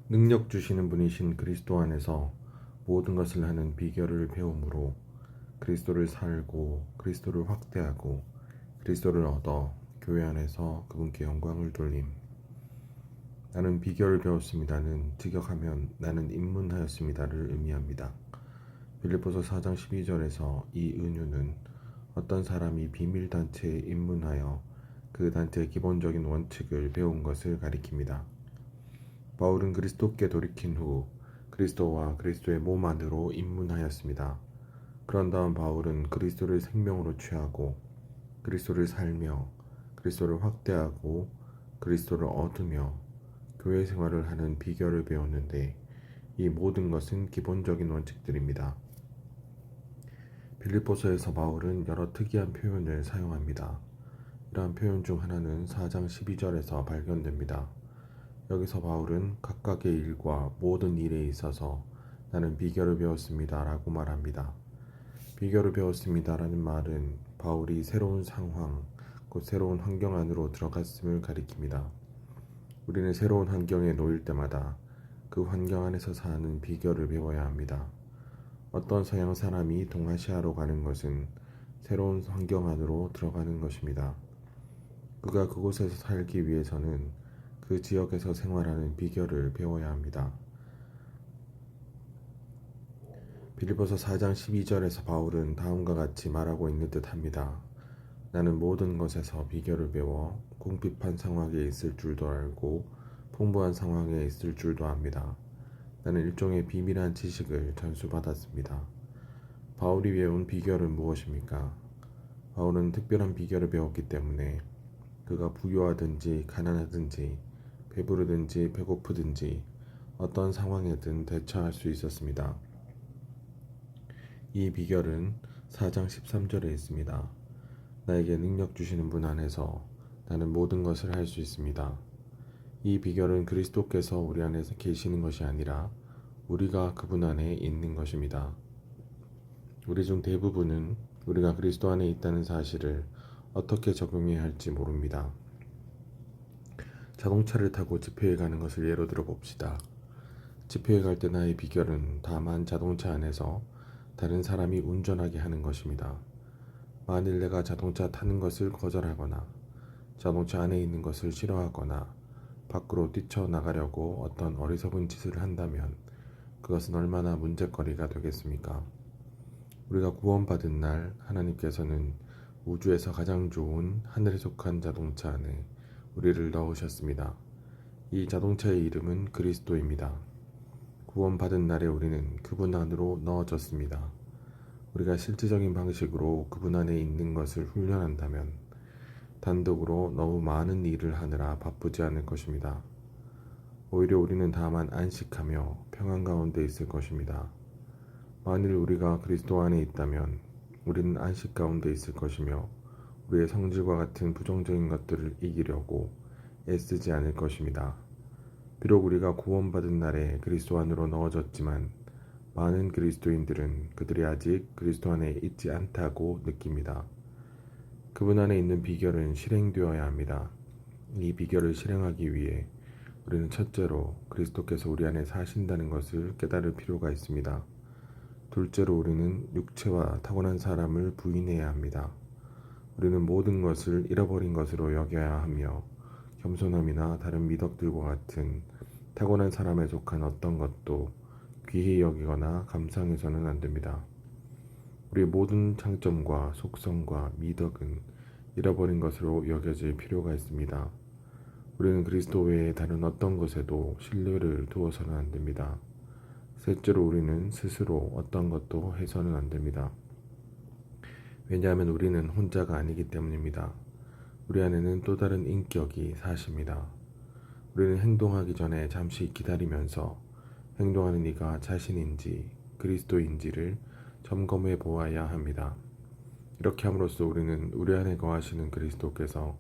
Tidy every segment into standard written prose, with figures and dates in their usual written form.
능력 주시는 분이신 그리스도 안에서 모든 것을 하는 비결을 배움으로 그리스도를 살고 그리스도를 확대하고 그리스도를 얻어 교회 안에서 그분께 영광을 돌림. 나는 비결을 배웠습니다는 직역하면 나는 입문하였습니다를 의미합니다. 빌립보서 4장 12절에서 이 은유는 어떤 사람이 비밀단체에 입문하여 그 단체의 기본적인 원칙을 배운 것을 가리킵니다. 바울은 그리스도께 돌이킨 후 그리스도와 그리스도의 몸 안으로 입문하였습니다. 그런 다음 바울은 그리스도를 생명으로 취하고 그리스도를 살며 그리스도를 확대하고 그리스도를 얻으며 교회 생활을 하는 비결을 배웠는데 이 모든 것은 기본적인 원칙들입니다. 빌립보서에서 바울은 여러 특이한 표현을 사용합니다. 이러한 표현 중 하나는 4장 12절에서 발견됩니다. 여기서 바울은 각각의 일과 모든 일에 있어서 나는 비결을 배웠습니다 라고 말합니다. 비결을 배웠습니다 라는 말은 바울이 새로운 상황, 곧 새로운 환경 안으로 들어갔음을 가리킵니다. 우리는 새로운 환경에 놓일 때마다 그 환경 안에서 사는 비결을 배워야 합니다. 어떤 서양 사람이 동아시아로 가는 것은 새로운 환경 안으로 들어가는 것입니다. 그가 그곳에서 살기 위해서는 그 지역에서 생활하는 비결을 배워야 합니다. 빌립보서 4장 12절에서 바울은 다음과 같이 말하고 있는 듯합니다. 나는 모든 것에서 비결을 배워 궁핍한 상황에 있을 줄도 알고 풍부한 상황에 있을 줄도 압니다. 나는 일종의 비밀한 지식을 전수받았습니다. 바울이 배운 비결은 무엇입니까? 바울은 특별한 비결을 배웠기 때문에 그가 부유하든지 가난하든지 배부르든지 배고프든지 어떤 상황에든 대처할 수 있었습니다. 이 비결은 4장 13절에 있습니다. 나에게 능력 주시는 분 안에서 나는 모든 것을 할 수 있습니다. 이 비결은 그리스도께서 우리 안에서 계시는 것이 아니라 우리가 그분 안에 있는 것입니다. 우리 중 대부분은 우리가 그리스도 안에 있다는 사실을 어떻게 적용해야 할지 모릅니다. 자동차를 타고 집회에 가는 것을 예로 들어 봅시다. 집회에 갈 때 나의 비결은 다만 자동차 안에서 다른 사람이 운전하게 하는 것입니다. 만일 내가 자동차 타는 것을 거절하거나 자동차 안에 있는 것을 싫어하거나 밖으로 뛰쳐나가려고 어떤 어리석은 짓을 한다면 그것은 얼마나 문제거리가 되겠습니까? 우리가 구원받은 날 하나님께서는 우주에서 가장 좋은 하늘에 속한 자동차 안에 우리를 넣으셨습니다. 이 자동차의 이름은 그리스도입니다. 구원받은 날에 우리는 그분 안으로 넣어졌습니다. 우리가 실질적인 방식으로 그분 안에 있는 것을 훈련한다면 단독으로 너무 많은 일을 하느라 바쁘지 않을 것입니다. 오히려 우리는 다만 안식하며 평안 가운데 있을 것입니다. 만일 우리가 그리스도 안에 있다면 우리는 안식 가운데 있을 것이며 우리의 성질과 같은 부정적인 것들을 이기려고 애쓰지 않을 것입니다. 비록 우리가 구원받은 날에 그리스도 안으로 넣어졌지만 많은 그리스도인들은 그들이 아직 그리스도 안에 있지 않다고 느낍니다. 그분 안에 있는 비결은 실행되어야 합니다. 이 비결을 실행하기 위해 우리는 첫째로 그리스도께서 우리 안에 사신다는 것을 깨달을 필요가 있습니다. 둘째로 우리는 육체와 타고난 사람을 부인해야 합니다. 우리는 모든 것을 잃어버린 것으로 여겨야 하며 겸손함이나 다른 미덕들과 같은 타고난 사람에 속한 어떤 것도 귀히 여기거나 감상해서는 안 됩니다. 우리의 모든 장점과 속성과 미덕은 잃어버린 것으로 여겨질 필요가 있습니다. 우리는 그리스도 외에 다른 어떤 것에도 신뢰를 두어서는 안 됩니다. 셋째로 우리는 스스로 어떤 것도 해서는 안 됩니다. 왜냐하면 우리는 혼자가 아니기 때문입니다. 우리 안에는 또 다른 인격이 사십니다. 우리는 행동하기 전에 잠시 기다리면서 행동하는 이가 자신인지 그리스도인지를 점검해 보아야 합니다. 이렇게 함으로써 우리는 우리 안에 거하시는 그리스도께서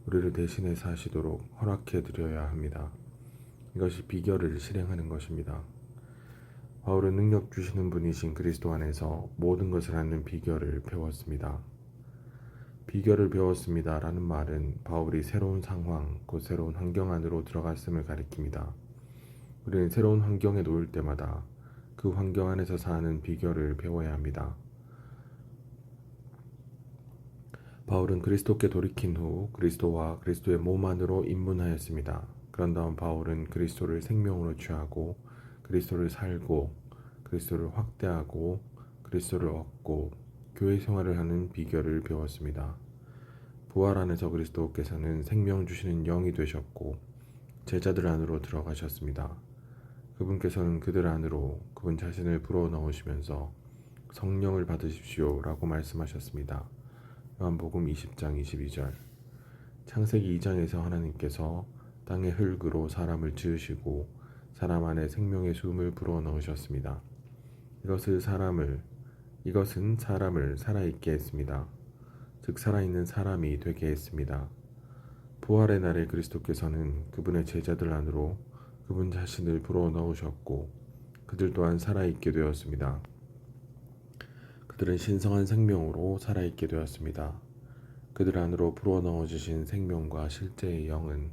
우리를 대신해 사시도록 허락해 드려야 합니다. 이것이 비결을 실행하는 것입니다. 바울은 능력 주시는 분이신 그리스도 안에서 모든 것을 하는 비결을 배웠습니다. 비결을 배웠습니다 라는 말은 바울이 새로운 상황, 곧 새로운 환경 안으로 들어갔음을 가리킵니다. 우리는 새로운 환경에 놓일 때마다 그 환경 안에서 사는 비결을 배워야 합니다. 바울은 그리스도께 돌이킨 후 그리스도와 그리스도의 몸 안으로 입문하였습니다. 그런 다음 바울은 그리스도를 생명으로 취하고 그리스도를 살고 그리스도를 확대하고 그리스도를 얻고 교회 생활을 하는 비결을 배웠습니다. 부활 안에서 그리스도께서는 생명 주시는 영이 되셨고 제자들 안으로 들어가셨습니다. 그분께서는 그들 안으로 그분 자신을 불어넣으시면서 성령을 받으십시오 라고 말씀하셨습니다. 요한복음 20장 22절. 창세기 2장에서 하나님께서 땅의 흙으로 사람을 지으시고 사람 안에 생명의 숨을 불어넣으셨습니다. 이것은 사람을 살아있게 했습니다. 즉 살아있는 사람이 되게 했습니다. 부활의 날에 그리스도께서는 그분의 제자들 안으로 그분 자신을 불어넣으셨고 그들 또한 살아있게 되었습니다. 그들은 신성한 생명으로 살아있게 되었습니다. 그들 안으로 불어넣어 주신 생명과 실제의 영은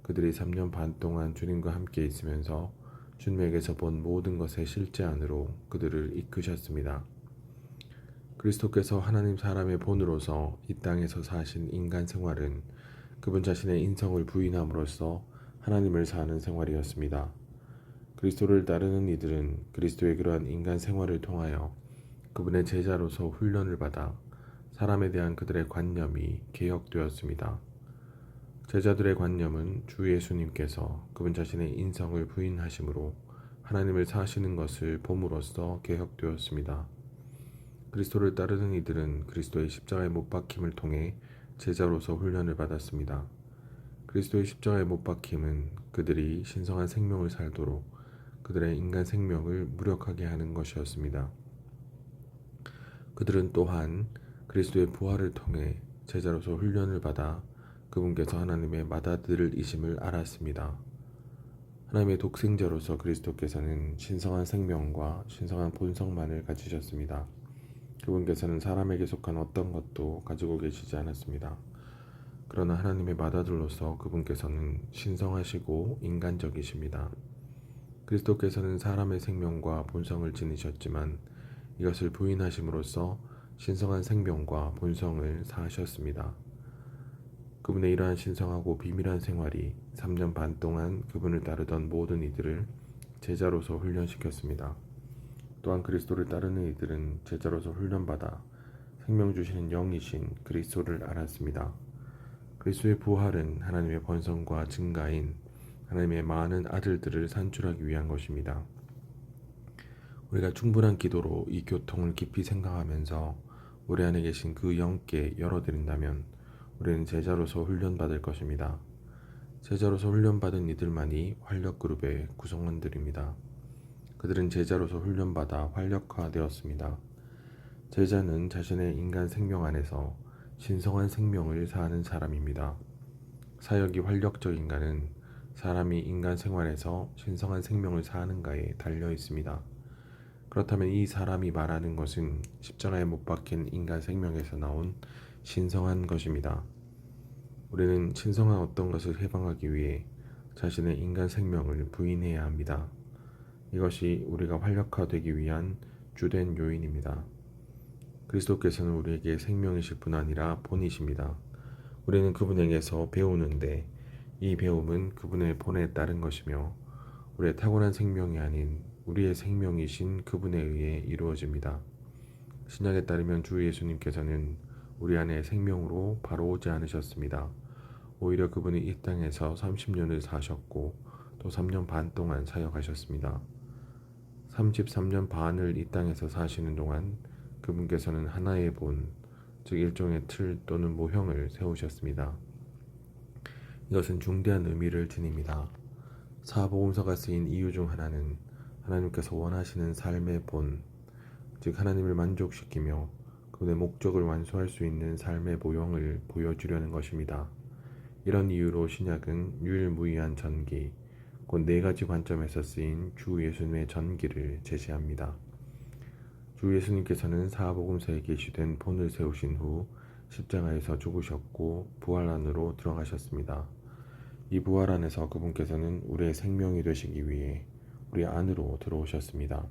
그들이 3년 반 동안 주님과 함께 있으면서 주님에게서 본 모든 것의 실제 안으로 그들을 이끄셨습니다. 그리스도께서 하나님 사람의 본으로서 이 땅에서 사신 인간 생활은 그분 자신의 인성을 부인함으로써 하나님을 사는 생활이었습니다. 그리스도를 따르는 이들은 그리스도의 그러한 인간 생활을 통하여 그분의 제자로서 훈련을 받아 사람에 대한 그들의 관념이 개혁되었습니다. 제자들의 관념은 주 예수님께서 그분 자신의 인성을 부인하심으로 하나님을 사시는 것을 봄으로써 개혁되었습니다. 그리스도를 따르는 이들은 그리스도의 십자가에 못 박힘을 통해 제자로서 훈련을 받았습니다. 그리스도의 십자가에 못 박힘은 그들이 신성한 생명을 살도록 그들의 인간 생명을 무력하게 하는 것이었습니다. 그들은 또한 그리스도의 부활을 통해 제자로서 훈련을 받아 그분께서 하나님의 맏아들이심을 알았습니다. 하나님의 독생자로서 그리스도께서는 신성한 생명과 신성한 본성만을 가지셨습니다. 그분께서는 사람에게 속한 어떤 것도 가지고 계시지 않았습니다. 그러나 하나님의 맏아들로서 그분께서는 신성하시고 인간적이십니다. 그리스도께서는 사람의 생명과 본성을 지니셨지만 이것을 부인하심으로써 신성한 생명과 본성을 사하셨습니다. 그분의 이러한 신성하고 비밀한 생활이 3년 반 동안 그분을 따르던 모든 이들을 제자로서 훈련시켰습니다. 또한 그리스도를 따르는 이들은 제자로서 훈련받아 생명 주시는 영이신 그리스도를 알았습니다. 그리스도의 부활은 하나님의 번성과 증가인 하나님의 많은 아들들을 산출하기 위한 것입니다. 우리가 충분한 기도로 이 교통을 깊이 생각하면서 우리 안에 계신 그 영께 열어드린다면 우리는 제자로서 훈련받을 것입니다. 제자로서 훈련받은 이들만이 활력그룹의 구성원들입니다. 그들은 제자로서 훈련받아 활력화되었습니다. 제자는 자신의 인간 생명 안에서 신성한 생명을 사는 사람입니다. 사역이 활력적인가는 사람이 인간 생활에서 신성한 생명을 사는가에 달려 있습니다. 그렇다면 이 사람이 말하는 것은 십자가에 못 박힌 인간 생명에서 나온 신성한 것입니다. 우리는 신성한 어떤 것을 해방하기 위해 자신의 인간 생명을 부인해야 합니다. 이것이 우리가 활력화되기 위한 주된 요인입니다. 그리스도께서는 우리에게 생명이실 뿐 아니라 본이십니다. 우리는 그분에게서 배우는데 이 배움은 그분의 본에 따른 것이며 우리의 타고난 생명이 아닌 우리의 생명이신 그분에 의해 이루어집니다. 신약에 따르면 주 예수님께서는 우리 안에 생명으로 바로 오지 않으셨습니다. 오히려 그분이 이 땅에서 30년을 사셨고 또 3년 반 동안 사역하셨습니다. 33년 반을 이 땅에서 사시는 동안 그분께서는 하나의 본, 즉 일종의 틀 또는 모형을 세우셨습니다. 이것은 중대한 의미를 지닙니다. 사복음서가 쓰인 이유 중 하나는 하나님께서 원하시는 삶의 본, 즉 하나님을 만족시키며 그분의 목적을 완수할 수 있는 삶의 모형을 보여주려는 것입니다. 이런 이유로 신약은 유일무이한 전기, 곧 네 가지 관점에서 쓰인 주 예수님의 전기를 제시합니다. 주 예수님께서는 사복음서에 계시된 본을 세우신 후 십자가에서 죽으셨고 부활 안으로 들어가셨습니다. 이 부활 안에서 그분께서는 우리의 생명이 되시기 위해 우리 안으로 들어오셨습니다.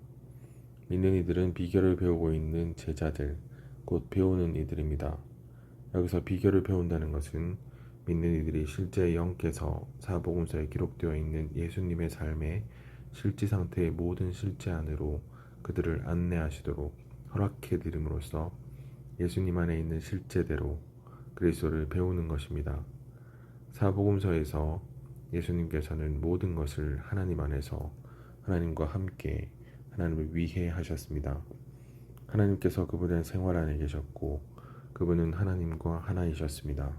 믿는 이들은 비결을 배우고 있는 제자들, 곧 배우는 이들입니다. 여기서 비결을 배운다는 것은 믿는 이들이 실제 영께서 사복음서에 기록되어 있는 예수님의 삶의 실제 상태의 모든 실제 안으로 그들을 안내하시도록 허락해 드림으로써 예수님 안에 있는 실제대로 그리스도를 배우는 것입니다. 사복음서에서 예수님께서는 모든 것을 하나님 안에서 하나님과 함께 하나님을 위해 하셨습니다. 하나님께서 그분의 생활 안에 계셨고 그분은 하나님과 하나이셨습니다.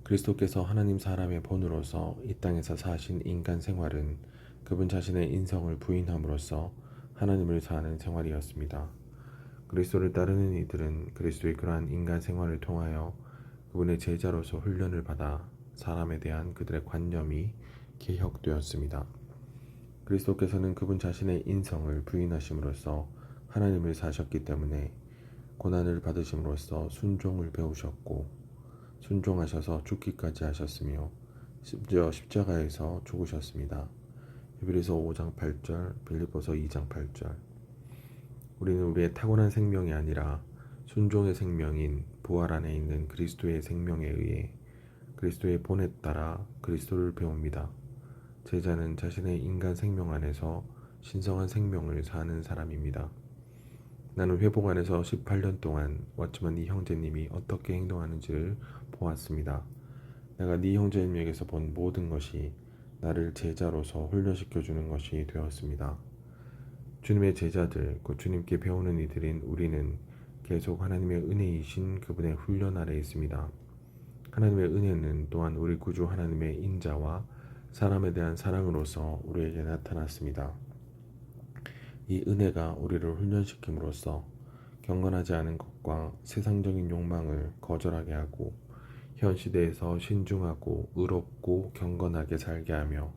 그리스도께서 하나님 사람의 본으로서 이 땅에서 사신 인간 생활은 그분 자신의 인성을 부인함으로써 하나님을 사는 생활이었습니다. 그리스도를 따르는 이들은 그리스도의 그러한 인간 생활을 통하여 그분의 제자로서 훈련을 받아 사람에 대한 그들의 관념이 개혁되었습니다. 그리스도께서는 그분 자신의 인성을 부인하심으로써 하나님을 사셨기 때문에 고난을 받으심으로써 순종을 배우셨고 순종하셔서 죽기까지 하셨으며 심지어 십자가에서 죽으셨습니다. 히브리서 5장 8절, 빌립보서 2장 8절. 우리는 우리의 타고난 생명이 아니라 순종의 생명인 부활 안에 있는 그리스도의 생명에 의해 그리스도의 본에 따라 그리스도를 배웁니다. 제자는 자신의 인간 생명 안에서 신성한 생명을 사는 사람입니다. 나는 회복 안에서 18년 동안 왔지만 네 형제님이 어떻게 행동하는지를 보았습니다. 내가 네 형제님에게서 본 모든 것이 나를 제자로서 훈련시켜주는 것이 되었습니다. 주님의 제자들, 곧 주님께 배우는 이들인 우리는 계속 하나님의 은혜이신 그분의 훈련 아래 있습니다. 하나님의 은혜는 또한 우리 구주 하나님의 인자와 사람에 대한 사랑으로서 우리에게 나타났습니다. 이 은혜가 우리를 훈련시킴으로써 경건하지 않은 것과 세상적인 욕망을 거절하게 하고 현 시대에서 신중하고 의롭고 경건하게 살게 하며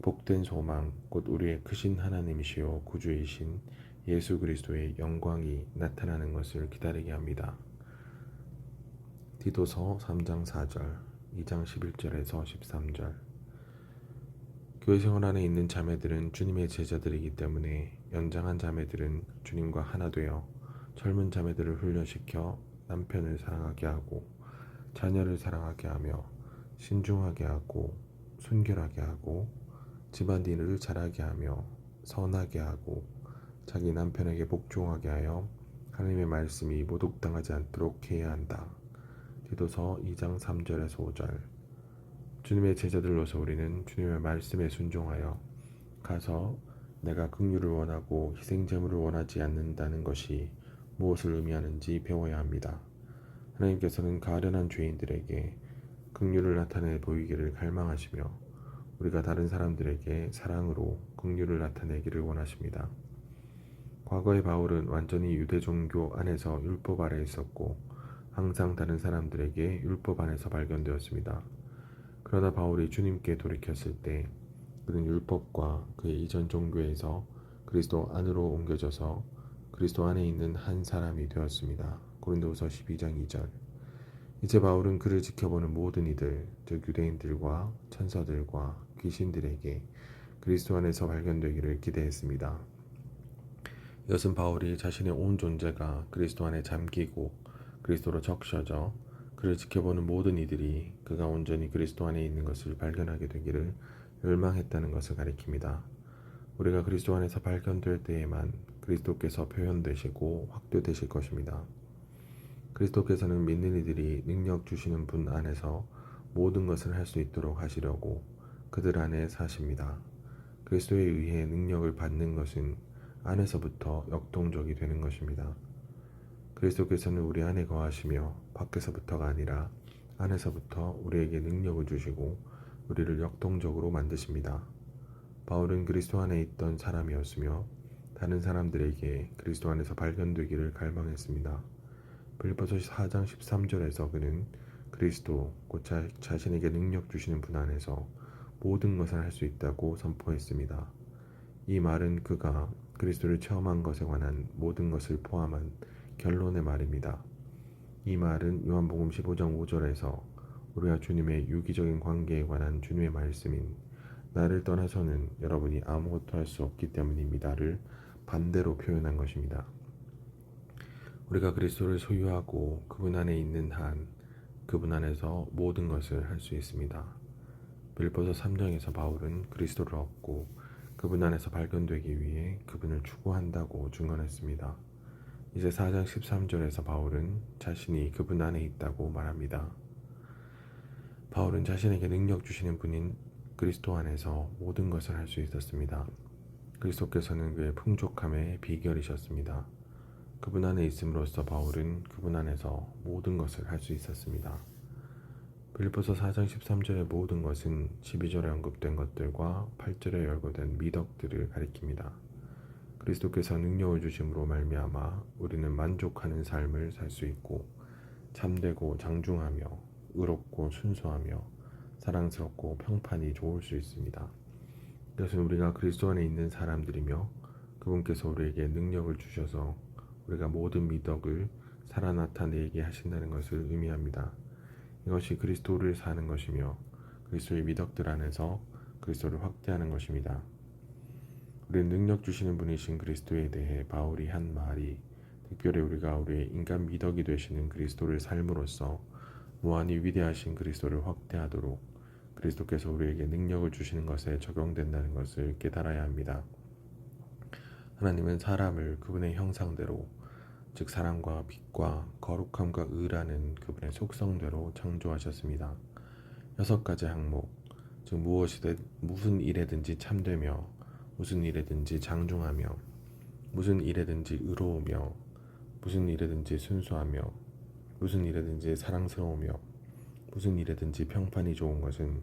복된 소망, 곧 우리의 크신 하나님이시요 구주이신 예수 그리스도의 영광이 나타나는 것을 기다리게 합니다. 디도서 3장 4절, 2장 11절에서 13절. 교회 생활 안에 있는 자매들은 주님의 제자들이기 때문에 연장한 자매들은 주님과 하나 되어 젊은 자매들을 훈련시켜 남편을 사랑하게 하고 자녀를 사랑하게 하며 신중하게 하고 순결하게 하고 집안일을 잘하게 하며 선하게 하고 자기 남편에게 복종하게 하여 하나님의 말씀이 모독당하지 않도록 해야 한다. 디도서 2장 3절에서 5절. 주님의 제자들로서 우리는 주님의 말씀에 순종하여 가서 내가 긍휼을 원하고 희생제물을 원하지 않는다는 것이 무엇을 의미하는지 배워야 합니다. 하나님께서는 가련한 죄인들에게 긍휼을 나타내 보이기를 갈망하시며 우리가 다른 사람들에게 사랑으로 긍휼을 나타내기를 원하십니다. 과거의 바울은 완전히 유대 종교 안에서 율법 아래 있었고 항상 다른 사람들에게 율법 안에서 발견되었습니다. 그러나 바울이 주님께 돌이켰을 때 그는 율법과 그의 이전 종교에서 그리스도 안으로 옮겨져서 그리스도 안에 있는 한 사람이 되었습니다. 고린도후서 12장 2절. 이제 바울은 그를 지켜보는 모든 이들, 즉 유대인들과 천사들과 귀신들에게 그리스도 안에서 발견되기를 기대했습니다. 이것은 바울이 자신의 온 존재가 그리스도 안에 잠기고 그리스도로 적셔져 그를 지켜보는 모든 이들이 그가 온전히 그리스도 안에 있는 것을 발견하게 되기를 열망했다는 것을 가리킵니다. 우리가 그리스도 안에서 발견될 때에만 그리스도께서 표현되시고 확대되실 것입니다. 그리스도께서는 믿는 이들이 능력 주시는 분 안에서 모든 것을 할 수 있도록 하시려고 그들 안에 사십니다. 그리스도에 의해 능력을 받는 것은 안에서부터 역동적이 되는 것입니다. 그리스도께서는 우리 안에 거하시며 밖에서부터가 아니라 안에서부터 우리에게 능력을 주시고 우리를 역동적으로 만드십니다. 바울은 그리스도 안에 있던 사람이었으며 다른 사람들에게 그리스도 안에서 발견되기를 갈망했습니다. 빌립보서 4장 13절에서 그는 그리스도 곧 자신에게 능력 주시는 분 안에서 모든 것을 할 수 있다고 선포했습니다. 이 말은 그가 그리스도를 체험한 것에 관한 모든 것을 포함한 결론의 말입니다. 이 말은 요한복음 15장 5절에서 우리와 주님의 유기적인 관계에 관한 주님의 말씀인 나를 떠나서는 여러분이 아무것도 할 수 없기 때문입니다를 반대로 표현한 것입니다. 우리가 그리스도를 소유하고 그분 안에 있는 한 그분 안에서 모든 것을 할 수 있습니다. 빌립보서 3장에서 바울은 그리스도를 얻고 그분 안에서 발견되기 위해 그분을 추구한다고 증언했습니다. 이제 4장 13절에서 바울은 자신이 그분 안에 있다고 말합니다. 바울은 자신에게 능력 주시는 분인 그리스도 안에서 모든 것을 할 수 있었습니다. 그리스도께서는 그의 풍족함의 비결이셨습니다. 그분 안에 있음으로써 바울은 그분 안에서 모든 것을 할 수 있었습니다. 빌립보서 4장 13절의 모든 것은 12절에 언급된 것들과 8절에 열거된 미덕들을 가리킵니다. 그리스도께서 능력을 주심으로 말미암아 우리는 만족하는 삶을 살 수 있고 참되고 장중하며 의롭고 순수하며 사랑스럽고 평판이 좋을 수 있습니다. 이것은 우리가 그리스도 안에 있는 사람들이며 그분께서 우리에게 능력을 주셔서 우리가 모든 미덕을 살아 나타내게 하신다는 것을 의미합니다. 이것이 그리스도를 사는 것이며 그리스도의 미덕들 안에서 그리스도를 확대하는 것입니다. 우리는 능력 주시는 분이신 그리스도에 대해 바울이 한 말이 특별히 우리가 우리의 인간 미덕이 되시는 그리스도를 삶으로써 무한히 위대하신 그리스도를 확대하도록 그리스도께서 우리에게 능력을 주시는 것에 적용된다는 것을 깨달아야 합니다. 하나님은 사람을 그분의 형상대로 즉 사랑과 빛과 거룩함과 의라는 그분의 속성대로 창조하셨습니다. 6가지 항목, 즉 무슨 일에든지 참되며 무슨 일에든지 장중하며 무슨 일에든지 의로우며 무슨 일에든지 순수하며 무슨 일에든지 사랑스러우며 무슨 일에든지 평판이 좋은 것은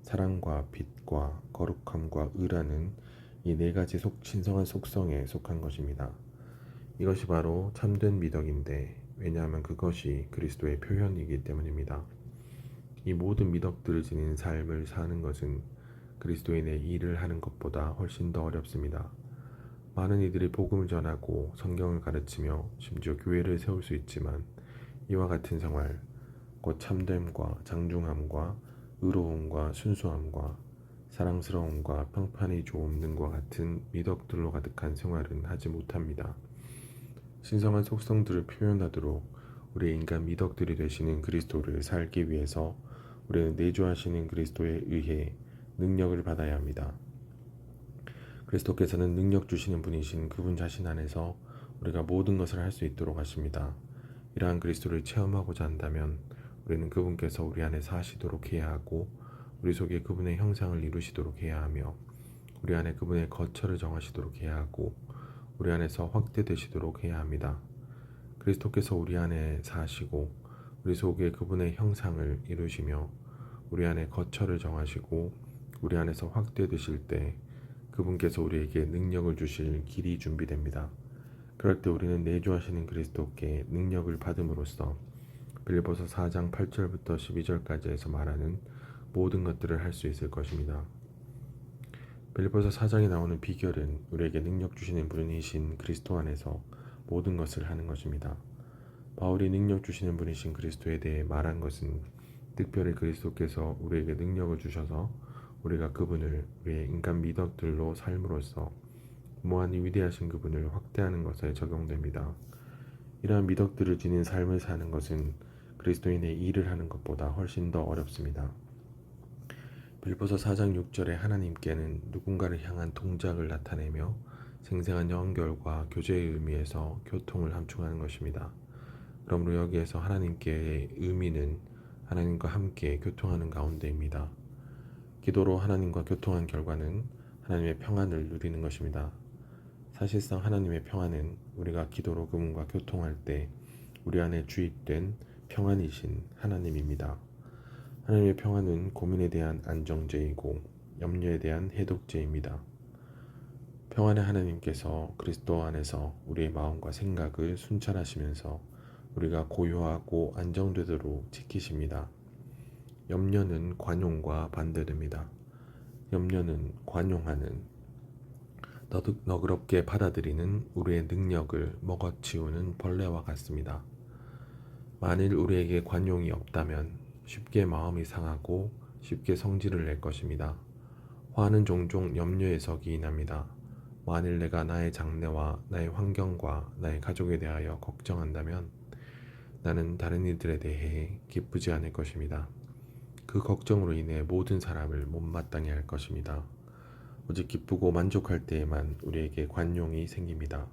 사랑과 빛과 거룩함과 의라는 이 4가지 신성한 속성에 속한 것입니다. 이것이 바로 참된 미덕인데 왜냐하면 그것이 그리스도의 표현이기 때문입니다. 이 모든 미덕들을 지닌 삶을 사는 것은 그리스도인의 일을 하는 것보다 훨씬 더 어렵습니다. 많은 이들이 복음을 전하고 성경을 가르치며 심지어 교회를 세울 수 있지만 이와 같은 생활, 곧 참됨과 장중함과 의로움과 순수함과 사랑스러움과 평판이 좋은 등과 같은 미덕들로 가득한 생활은 하지 못합니다. 신성한 속성들을 표현하도록 우리의 인간 미덕들이 되시는 그리스도를 살기 위해서 우리는 내주하시는 그리스도에 의해 능력을 받아야 합니다. 그리스도께서는 능력 주시는 분이신 그분 자신 안에서 우리가 모든 것을 할 수 있도록 하십니다. 이러한 그리스도를 체험하고자 한다면 우리는 그분께서 우리 안에 사시도록 해야 하고 우리 속에 그분의 형상을 이루시도록 해야 하며 우리 안에 그분의 거처를 정하시도록 해야 하고 우리 안에서 확대되시도록 해야 합니다. 그리스도께서 우리 안에 사시고 우리 속에 그분의 형상을 이루시며 우리 안에 거처를 정하시고 우리 안에서 확대되실 때 그분께서 우리에게 능력을 주실 길이 준비됩니다. 그럴 때 우리는 내주하시는 그리스도께 능력을 받음으로써 빌립보서 4장 8절부터 12절까지에서 말하는 모든 것들을 할 수 있을 것입니다. 빌립보서 4장에 나오는 비결은 우리에게 능력 주시는 분이신 그리스도 안에서 모든 것을 하는 것입니다. 바울이 능력 주시는 분이신 그리스도에 대해 말한 것은 특별히 그리스도께서 우리에게 능력을 주셔서 우리가 그분을 우리의 인간 미덕들로 삶으로써 무한히 위대하신 그분을 확대하는 것에 적용됩니다. 이러한 미덕들을 지닌 삶을 사는 것은 그리스도인의 일을 하는 것보다 훨씬 더 어렵습니다. 빌립보서 4장 6절에 하나님께는 누군가를 향한 동작을 나타내며 생생한 연결과 교제의 의미에서 교통을 함축하는 것입니다. 그러므로 여기에서 하나님께의 의미는 하나님과 함께 교통하는 가운데입니다. 기도로 하나님과 교통한 결과는 하나님의 평안을 누리는 것입니다. 사실상 하나님의 평안은 우리가 기도로 그분과 교통할 때 우리 안에 주입된 평안이신 하나님입니다. 하나님의 평안은 고민에 대한 안정제이고 염려에 대한 해독제입니다. 평안의 하나님께서 그리스도 안에서 우리의 마음과 생각을 순찰하시면서 우리가 고요하고 안정되도록 지키십니다. 염려는 관용과 반대됩니다. 염려는 관용하는, 너그럽게 받아들이는 우리의 능력을 먹어치우는 벌레와 같습니다. 만일 우리에게 관용이 없다면 쉽게 마음이 상하고 쉽게 성질을 낼 것입니다. 화는 종종 염려에서 기인합니다. 만일 내가 나의 장래와 나의 환경과 나의 가족에 대하여 걱정한다면 나는 다른 이들에 대해 기쁘지 않을 것입니다. 그 걱정으로 인해 모든 사람을 못마땅해 할 것입니다. 오직 기쁘고 만족할 때에만 우리에게 관용이 생깁니다.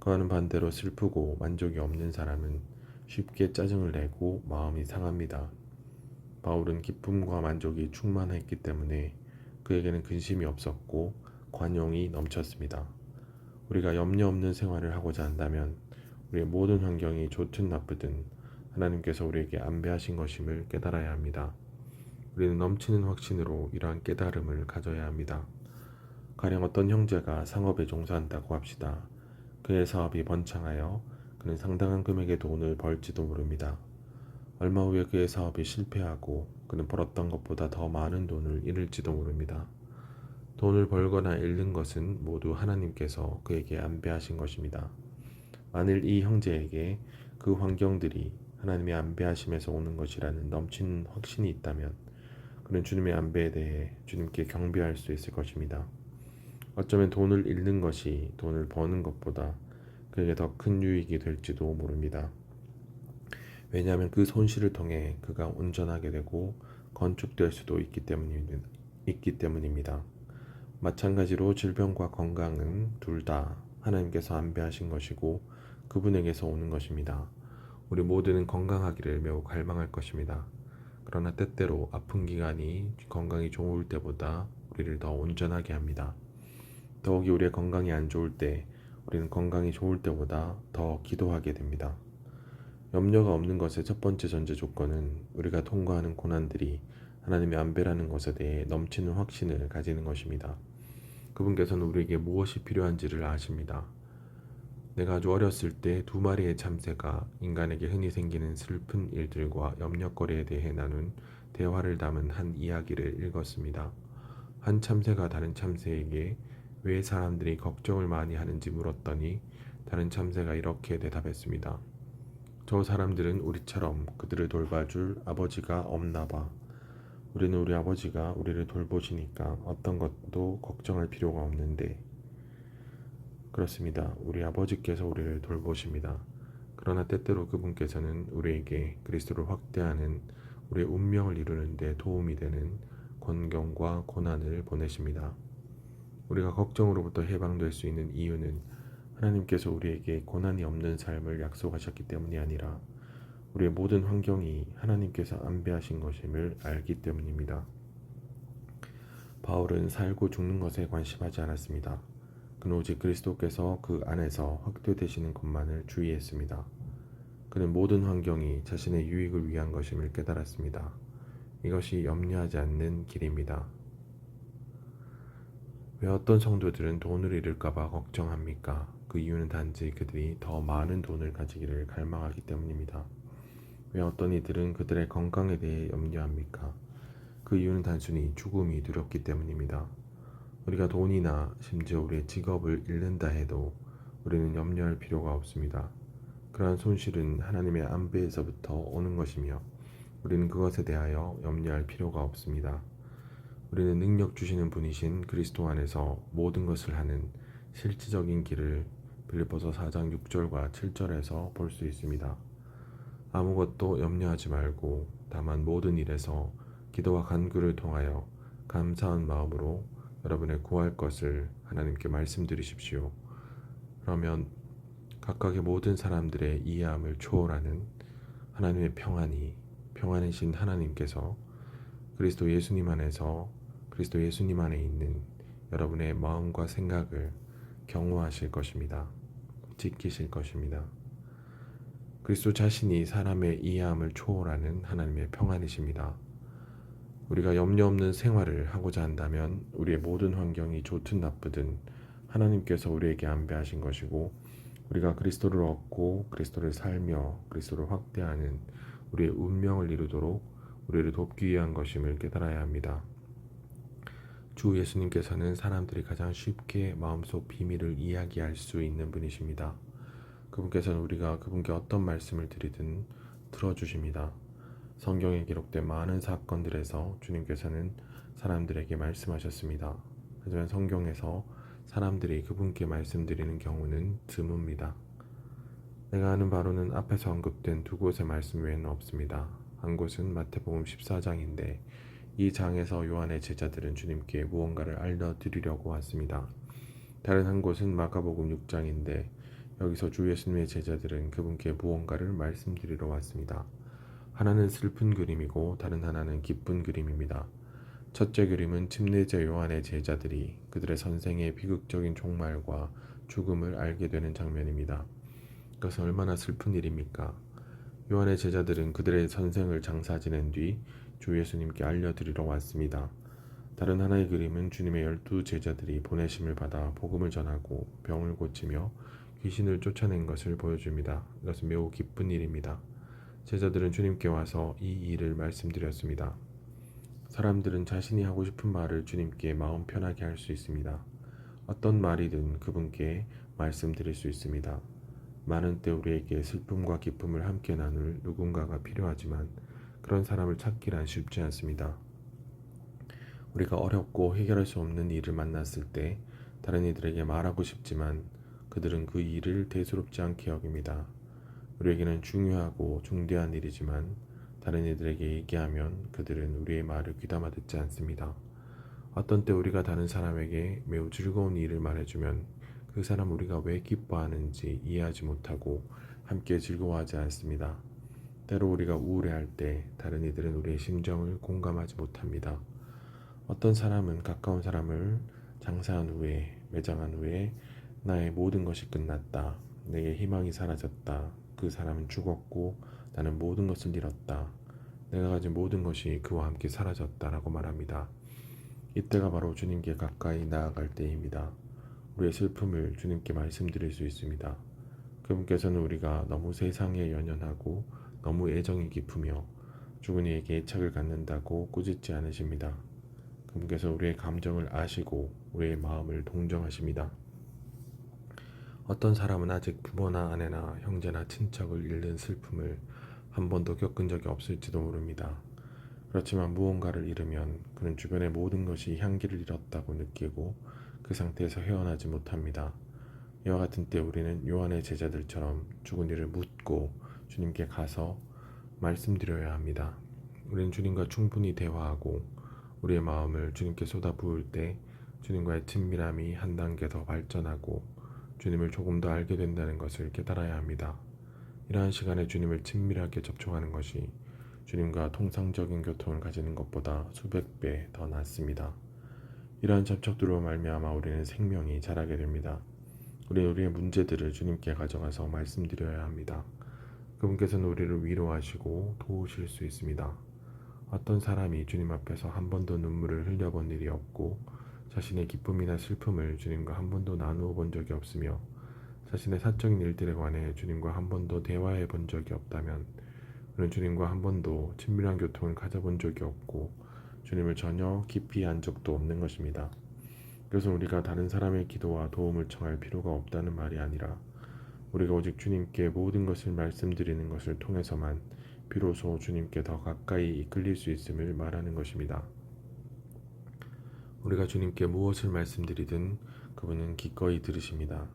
그와는 반대로 슬프고 만족이 없는 사람은 쉽게 짜증을 내고 마음이 상합니다. 바울은 기쁨과 만족이 충만했기 때문에 그에게는 근심이 없었고 관용이 넘쳤습니다. 우리가 염려 없는 생활을 하고자 한다면 우리의 모든 환경이 좋든 나쁘든 하나님께서 우리에게 안배하신 것임을 깨달아야 합니다. 우리는 넘치는 확신으로 이러한 깨달음을 가져야 합니다. 가령 어떤 형제가 상업에 종사한다고 합시다. 그의 사업이 번창하여 그는 상당한 금액의 돈을 벌지도 모릅니다. 얼마 후에 그의 사업이 실패하고 그는 벌었던 것보다 더 많은 돈을 잃을지도 모릅니다. 돈을 벌거나 잃는 것은 모두 하나님께서 그에게 안배하신 것입니다. 만일 이 형제에게 그 환경들이 하나님의 안배하심에서 오는 것이라는 넘치는 확신이 있다면 그는 주님의 안배에 대해 주님께 경배할 수 있을 것입니다. 어쩌면 돈을 잃는 것이 돈을 버는 것보다 그에게 더 큰 유익이 될지도 모릅니다. 왜냐하면 그 손실을 통해 그가 온전하게 되고 건축될 수도 있기 때문입니다. 마찬가지로 질병과 건강은 둘 다 하나님께서 안배하신 것이고 그분에게서 오는 것입니다. 우리 모두는 건강하기를 매우 갈망할 것입니다. 그러나 때때로 아픈 기간이 건강이 좋을 때보다 우리를 더 온전하게 합니다. 더욱이 우리의 건강이 안 좋을 때 우리는 건강이 좋을 때보다 더 기도하게 됩니다. 염려가 없는 것의 첫 번째 전제 조건은 우리가 통과하는 고난들이 하나님의 안배라는 것에 대해 넘치는 확신을 가지는 것입니다. 그분께서는 우리에게 무엇이 필요한지를 아십니다. 내가 아주 어렸을 때 2마리의 참새가 인간에게 흔히 생기는 슬픈 일들과 염려거리에 대해 나눈 대화를 담은 한 이야기를 읽었습니다. 한 참새가 다른 참새에게 왜 사람들이 걱정을 많이 하는지 물었더니 다른 참새가 이렇게 대답했습니다. 저 사람들은 우리처럼 그들을 돌봐줄 아버지가 없나 봐. 우리는 우리 아버지가 우리를 돌보시니까 어떤 것도 걱정할 필요가 없는데. 그렇습니다. 우리 아버지께서 우리를 돌보십니다. 그러나 때때로 그분께서는 우리에게 그리스도를 확대하는 우리의 운명을 이루는 데 도움이 되는 권경과 고난을 보내십니다. 우리가 걱정으로부터 해방될 수 있는 이유는 하나님께서 우리에게 고난이 없는 삶을 약속하셨기 때문이 아니라 우리의 모든 환경이 하나님께서 안배하신 것임을 알기 때문입니다. 바울은 살고 죽는 것에 관심하지 않았습니다. 그는 오직 그리스도께서 그 안에서 확대되시는 것만을 주의했습니다. 그는 모든 환경이 자신의 유익을 위한 것임을 깨달았습니다. 이것이 염려하지 않는 길입니다. 왜 어떤 성도들은 돈을 잃을까봐 걱정합니까? 그 이유는 단지 그들이 더 많은 돈을 가지기를 갈망하기 때문입니다. 왜 어떤 이들은 그들의 건강에 대해 염려합니까? 그 이유는 단순히 죽음이 두렵기 때문입니다. 우리가 돈이나 심지어 우리의 직업을 잃는다 해도 우리는 염려할 필요가 없습니다. 그러한 손실은 하나님의 안배에서부터 오는 것이며 우리는 그것에 대하여 염려할 필요가 없습니다. 우리는 능력 주시는 분이신 그리스도 안에서 모든 것을 하는 실질적인 길을 빌립보서 4장 6절과 7절에서 볼 수 있습니다. 아무것도 염려하지 말고 다만 모든 일에서 기도와 간구를 통하여 감사한 마음으로 여러분의 구할 것을 하나님께 말씀드리십시오. 그러면 각각의 모든 사람들의 이해함을 초월하는 하나님의 평안이신 하나님께서 그리스도 예수님 안에 있는 여러분의 마음과 생각을 경호하실 것입니다. 지키실 것입니다. 그리스도 자신이 사람의 이해함을 초월하는 하나님의 평안이십니다. 우리가 염려 없는 생활을 하고자 한다면 우리의 모든 환경이 좋든 나쁘든 하나님께서 우리에게 안배하신 것이고 우리가 그리스도를 얻고 그리스도를 살며 그리스도를 확대하는 우리의 운명을 이루도록 우리를 돕기 위한 것임을 깨달아야 합니다. 주 예수님께서는 사람들이 가장 쉽게 마음속 비밀을 이야기할 수 있는 분이십니다. 그분께서는 우리가 그분께 어떤 말씀을 드리든 들어주십니다. 성경에 기록된 많은 사건들에서 주님께서는 사람들에게 말씀하셨습니다. 하지만 성경에서 사람들이 그분께 말씀드리는 경우는 드뭅니다. 내가 아는 바로는 앞에서 언급된 두 곳의 말씀 외에는 없습니다. 한 곳은 마태복음 14장인데 이 장에서 요한의 제자들은 주님께 무언가를 알려드리려고 왔습니다. 다른 한 곳은 마가복음 6장인데 여기서 주 예수님의 제자들은 그분께 무언가를 말씀드리러 왔습니다. 하나는 슬픈 그림이고 다른 하나는 기쁜 그림입니다. 첫째 그림은 침례자 요한의 제자들이 그들의 선생의 비극적인 종말과 죽음을 알게 되는 장면입니다. 그것은 얼마나 슬픈 일입니까? 요한의 제자들은 그들의 선생을 장사 지낸 뒤 주 예수님께 알려드리러 왔습니다. 다른 하나의 그림은 주님의 12 제자들이 보내심을 받아 복음을 전하고 병을 고치며 귀신을 쫓아낸 것을 보여줍니다. 이것은 매우 기쁜 일입니다. 제자들은 주님께 와서 이 일을 말씀드렸습니다. 사람들은 자신이 하고 싶은 말을 주님께 마음 편하게 할 수 있습니다. 어떤 말이든 그분께 말씀드릴 수 있습니다. 많은 때 우리에게 슬픔과 기쁨을 함께 나눌 누군가가 필요하지만 그런 사람을 찾기란 쉽지 않습니다. 우리가 어렵고 해결할 수 없는 일을 만났을 때 다른 이들에게 말하고 싶지만 그들은 그 일을 대수롭지 않게 여깁니다. 우리에게는 중요하고 중대한 일이지만 다른 이들에게 얘기하면 그들은 우리의 말을 귀담아 듣지 않습니다. 어떤 때 우리가 다른 사람에게 매우 즐거운 일을 말해주면 그 사람 우리가 왜 기뻐하는지 이해하지 못하고 함께 즐거워하지 않습니다. 때로 우리가 우울해할 때 다른 이들은 우리의 심정을 공감하지 못합니다. 어떤 사람은 가까운 사람을 장사한 후에 매장한 후에 나의 모든 것이 끝났다. 내게 희망이 사라졌다. 그 사람은 죽었고 나는 모든 것을 잃었다. 내가 가진 모든 것이 그와 함께 사라졌다라고 말합니다. 이때가 바로 주님께 가까이 나아갈 때입니다. 우리의 슬픔을 주님께 말씀드릴 수 있습니다. 그분께서는 우리가 너무 세상에 연연하고 너무 애정이 깊으며 죽은 이에게 애착을 갖는다고 꾸짖지 않으십니다. 그분께서 우리의 감정을 아시고 우리의 마음을 동정하십니다. 어떤 사람은 아직 부모나 아내나 형제나 친척을 잃는 슬픔을 한 번도 겪은 적이 없을지도 모릅니다. 그렇지만 무언가를 잃으면 그는 주변의 모든 것이 향기를 잃었다고 느끼고 그 상태에서 헤어나지 못합니다. 이와 같은 때 우리는 요한의 제자들처럼 죽은 이를 묻고 주님께 가서 말씀드려야 합니다. 우리는 주님과 충분히 대화하고 우리의 마음을 주님께 쏟아부을 때 주님과의 친밀함이 한 단계 더 발전하고 주님을 조금 더 알게 된다는 것을 깨달아야 합니다. 이러한 시간에 주님을 친밀하게 접촉하는 것이 주님과 통상적인 교통을 가지는 것보다 수백 배 더 낫습니다. 이러한 접촉들로 말미암아 우리는 생명이 자라게 됩니다. 우리는 우리의 문제들을 주님께 가져가서 말씀드려야 합니다. 그분께서는 우리를 위로하시고 도우실 수 있습니다. 어떤 사람이 주님 앞에서 한 번도 눈물을 흘려본 일이 없고 자신의 기쁨이나 슬픔을 주님과 한 번도 나누어 본 적이 없으며 자신의 사적인 일들에 관해 주님과 한 번도 대화해 본 적이 없다면 그는 주님과 한 번도 친밀한 교통을 가져본 적이 없고 주님을 전혀 깊이 안 적도 없는 것입니다. 그래서 우리가 다른 사람의 기도와 도움을 청할 필요가 없다는 말이 아니라 우리가 오직 주님께 모든 것을 말씀드리는 것을 통해서만 비로소 주님께 더 가까이 이끌릴 수 있음을 말하는 것입니다. 우리가 주님께 무엇을 말씀드리든 그분은 기꺼이 들으십니다.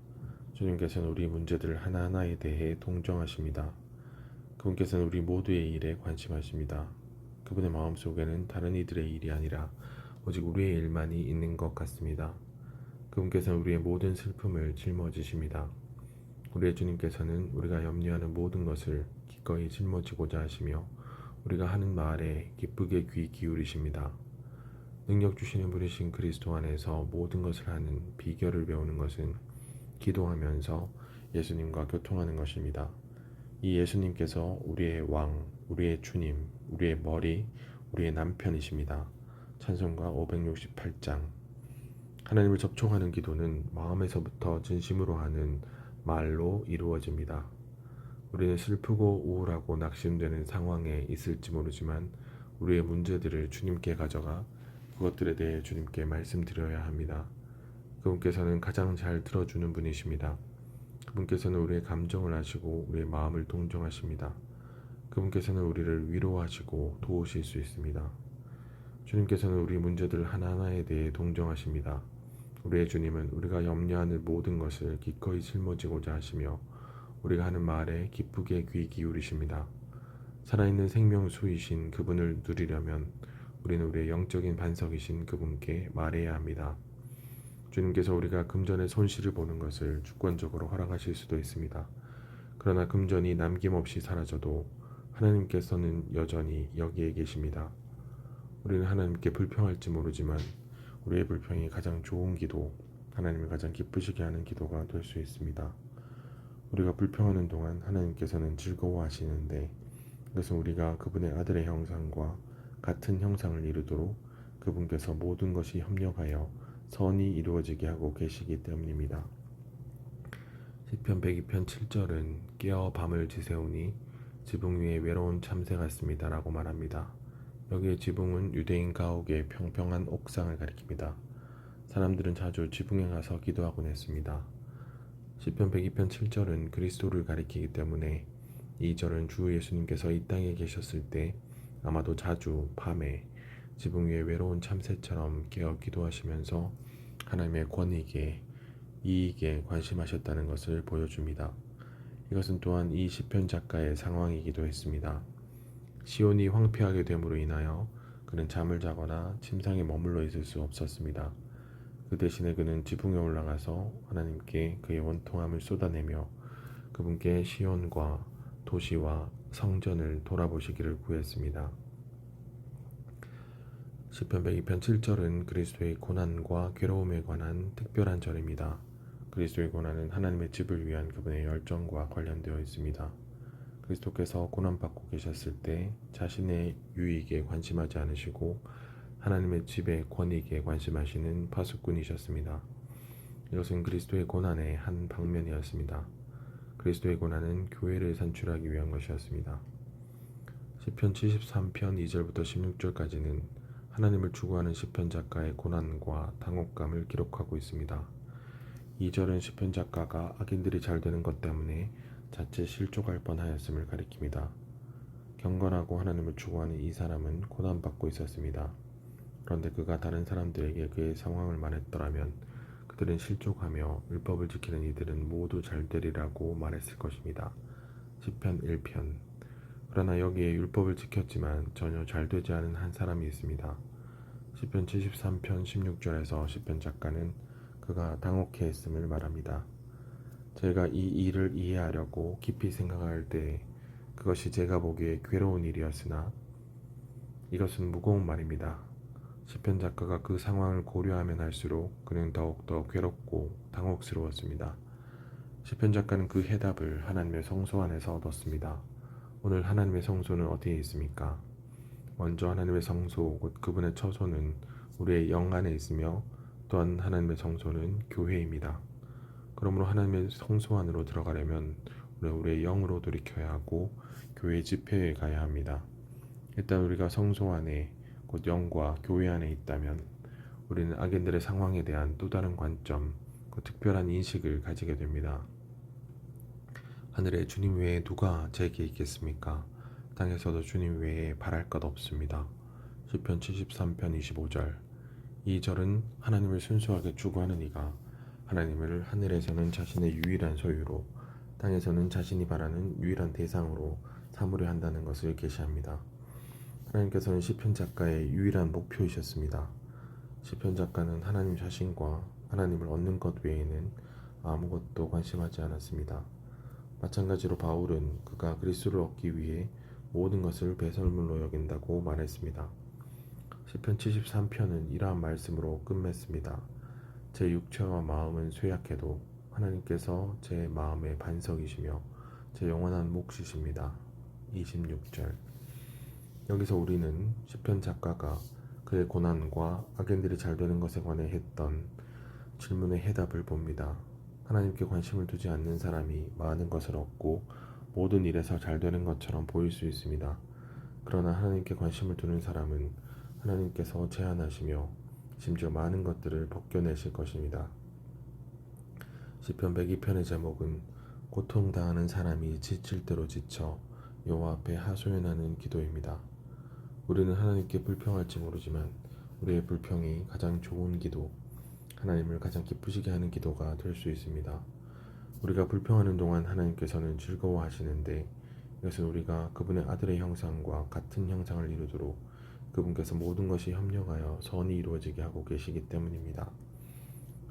주님께서는 우리 문제들 하나하나에 대해 동정하십니다. 그분께서는 우리 모두의 일에 관심하십니다. 그분의 마음속에는 다른 이들의 일이 아니라 오직 우리의 일만이 있는 것 같습니다. 그분께서는 우리의 모든 슬픔을 짊어지십니다. 우리의 주님께서는 우리가 염려하는 모든 것을 기꺼이 짊어지고자 하시며 우리가 하는 말에 기쁘게 귀 기울이십니다. 능력 주시는 분이신 그리스도 안에서 모든 것을 하는 비결을 배우는 것은 기도하면서 예수님과 교통하는 것입니다. 이 예수님께서 우리의 왕, 우리의 주님, 우리의 머리, 우리의 남편이십니다. 찬송가 568장. 하나님을 접촉하는 기도는 마음에서부터 진심으로 하는 말로 이루어집니다. 우리는 슬프고 우울하고 낙심되는 상황에 있을지 모르지만 우리의 문제들을 주님께 가져가 그것들에 대해 주님께 말씀드려야 합니다. 그분께서는 가장 잘 들어주는 분이십니다. 그분께서는 우리의 감정을 아시고 우리의 마음을 동정하십니다. 그분께서는 우리를 위로하시고 도우실 수 있습니다. 주님께서는 우리 문제들 하나하나에 대해 동정하십니다. 우리의 주님은 우리가 염려하는 모든 것을 기꺼이 짊어지고자 하시며 우리가 하는 말에 기쁘게 귀 기울이십니다. 살아있는 생명수이신 그분을 누리려면 우리는 우리의 영적인 반석이신 그분께 말해야 합니다. 주님께서 우리가 금전의 손실을 보는 것을 주권적으로 허락하실 수도 있습니다. 그러나 금전이 남김없이 사라져도 하나님께서는 여전히 여기에 계십니다. 우리는 하나님께 불평할지 모르지만 우리의 불평이 가장 좋은 기도, 하나님을 가장 기쁘시게 하는 기도가 될 수 있습니다. 우리가 불평하는 동안 하나님께서는 즐거워하시는데 그것은 우리가 그분의 아들의 형상과 같은 형상을 이루도록 그분께서 모든 것이 협력하여 선이 이루어지게 하고 계시기 때문입니다. 시편 102편 7절은 깨어 밤을 지새우니 지붕 위에 외로운 참새 같습니다 라고 말합니다. 여기에 지붕은 유대인 가옥의 평평한 옥상을 가리킵니다. 사람들은 자주 지붕에 가서 기도하곤 했습니다. 시편 102편 7절은 그리스도를 가리키기 때문에 2절은 주 예수님께서 이 땅에 계셨을 때 아마도 자주 밤에 지붕 위에 외로운 참새처럼 깨어 기도하시면서 하나님의 권위에 이익에 관심하셨다는 것을 보여줍니다. 이것은 또한 이 시편 작가의 상황이기도 했습니다. 시온이 황폐하게 됨으로 인하여 그는 잠을 자거나 침상에 머물러 있을 수 없었습니다. 그 대신에 그는 지붕에 올라가서 하나님께 그의 원통함을 쏟아내며 그분께 시온과 도시와 성전을 돌아보시기를 구했습니다. 시편 102편 7절은 그리스도의 고난과 괴로움에 관한 특별한 절입니다. 그리스도의 고난은 하나님의 집을 위한 그분의 열정과 관련되어 있습니다. 그리스도께서 고난받고 계셨을 때 자신의 유익에 관심하지 않으시고 하나님의 집의 권익에 관심하시는 파수꾼이셨습니다. 이것은 그리스도의 고난의 한 방면이었습니다. 그리스도의 고난은 교회를 산출하기 위한 것이었습니다. 시편 73편 2절부터 16절까지는 하나님을 추구하는 시편 작가의 고난과 당혹감을 기록하고 있습니다. 2절은 시편 작가가 악인들이 잘 되는 것 때문에 자칫 실족할 뻔하였음을 가리킵니다. 경건하고 하나님을 추구하는 이 사람은 고난받고 있었습니다. 그런데 그가 다른 사람들에게 그의 상황을 말했더라면 그들은 실족하며 율법을 지키는 이들은 모두 잘 되리라고 말했을 것입니다. 시편 1편. 그러나 여기에 율법을 지켰지만 전혀 잘 되지 않은 한 사람이 있습니다. 시편 73편 16절에서 시편 작가는 그가 당혹해했음을 말합니다. 제가 이 일을 이해하려고 깊이 생각할 때 그것이 제가 보기에 괴로운 일이었으나 이것은 무거운 말입니다. 시편 작가가 그 상황을 고려하면 할수록 그는 더욱더 괴롭고 당혹스러웠습니다. 시편 작가는 그 해답을 하나님의 성소 안에서 얻었습니다. 오늘 하나님의 성소는 어디에 있습니까? 먼저 하나님의 성소, 곧 그분의 처소는 우리의 영 안에 있으며 또한 하나님의 성소는 교회입니다. 그러므로 하나님의 성소 안으로 들어가려면 우리의 영으로 돌이켜야 하고 교회 집회에 가야 합니다. 일단 우리가 성소 안에 곧 영과 교회 안에 있다면 우리는 악인들의 상황에 대한 또 다른 관점, 그 특별한 인식을 가지게 됩니다. 하늘에 주님 외에 누가 제게 있겠습니까? 땅에서도 주님 외에 바랄 것 없습니다. 시편 73편 25절. 이 절은 하나님을 순수하게 추구하는 이가 하나님을 하늘에서는 자신의 유일한 소유로 땅에서는 자신이 바라는 유일한 대상으로 삼으려 한다는 것을 계시합니다. 하나님께서는 시편 작가의 유일한 목표이셨습니다. 시편 작가는 하나님 자신과 하나님을 얻는 것 외에는 아무것도 관심하지 않았습니다. 마찬가지로 바울은 그가 그리스도를 얻기 위해 모든 것을 배설물로 여긴다고 말했습니다. 시편 73편은 이러한 말씀으로 끝맺습니다. 제 육체와 마음은 쇠약해도 하나님께서 제 마음의 반석이시며 제 영원한 몫이십니다. 26절. 여기서 우리는 시편 작가가 그의 고난과 악인들이 잘 되는 것에 관해 했던 질문의 해답을 봅니다. 하나님께 관심을 두지 않는 사람이 많은 것을 얻고 모든 일에서 잘 되는 것처럼 보일 수 있습니다. 그러나 하나님께 관심을 두는 사람은 하나님께서 제한하시며 심지어 많은 것들을 벗겨내실 것입니다. 시편 102편의 제목은 고통당하는 사람이 지칠 대로 지쳐 여호와 앞에 하소연하는 기도입니다. 우리는 하나님께 불평할지 모르지만 우리의 불평이 가장 좋은 기도, 하나님을 가장 기쁘시게 하는 기도가 될 수 있습니다. 우리가 불평하는 동안 하나님께서는 즐거워하시는데 이것은 우리가 그분의 아들의 형상과 같은 형상을 이루도록 그분께서 모든 것이 협력하여 선이 이루어지게 하고 계시기 때문입니다.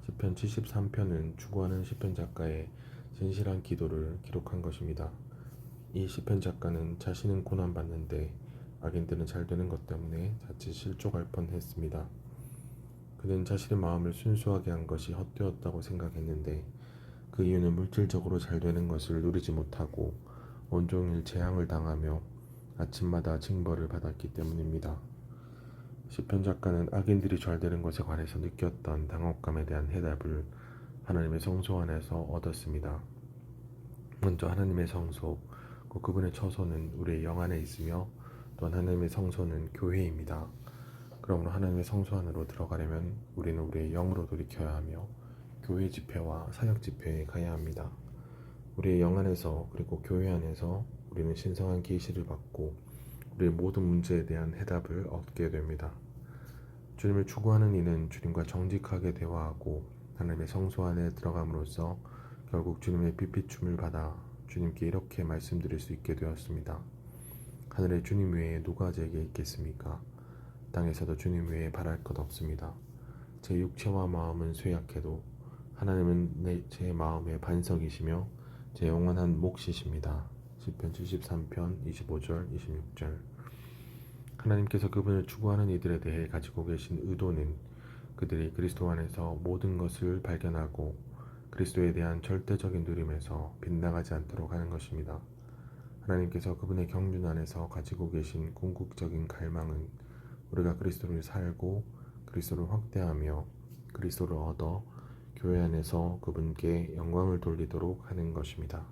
시편 73편은 추구하는 시편 작가의 진실한 기도를 기록한 것입니다. 이 시편 작가는 자신은 고난받는데 악인들은 잘 되는 것 때문에 자칫 실족할 뻔했습니다. 그는 자신의 마음을 순수하게 한 것이 헛되었다고 생각했는데 그 이유는 물질적으로 잘 되는 것을 누리지 못하고 온종일 재앙을 당하며 아침마다 징벌을 받았기 때문입니다. 시편 작가는 악인들이 잘 되는 것에 관해서 느꼈던 당혹감에 대한 해답을 하나님의 성소 안에서 얻었습니다. 먼저 하나님의 성소, 그분의 처소는 우리의 영 안에 있으며 또한 하나님의 성소는 교회입니다. 그러므로 하나님의 성소 안으로 들어가려면 우리는 우리의 영으로 돌이켜야 하며 교회 집회와 사역 집회에 가야 합니다. 우리의 영 안에서 그리고 교회 안에서 우리는 신성한 계시를 받고 우리의 모든 문제에 대한 해답을 얻게 됩니다. 주님을 추구하는 이는 주님과 정직하게 대화하고 하나님의 성소 안에 들어감으로써 결국 주님의 빛비춤을 받아 주님께 이렇게 말씀드릴 수 있게 되었습니다. 하늘에 주님 외에 누가 제게 있겠습니까? 땅에서도 주님 외에 바랄 것 없습니다. 제 육체와 마음은 쇠약해도 하나님은 제 마음의 반석이시며 제 영원한 몫이십니다. 시편 73편 25절 26절. 하나님께서 그분을 추구하는 이들에 대해 가지고 계신 의도는 그들이 그리스도 안에서 모든 것을 발견하고 그리스도에 대한 절대적인 누림에서 빗나가지 않도록 하는 것입니다. 하나님께서 그분의 경륜 안에서 가지고 계신 궁극적인 갈망은 우리가 그리스도를 살고 그리스도를 확대하며 그리스도를 얻어 교회 안에서 그분께 영광을 돌리도록 하는 것입니다.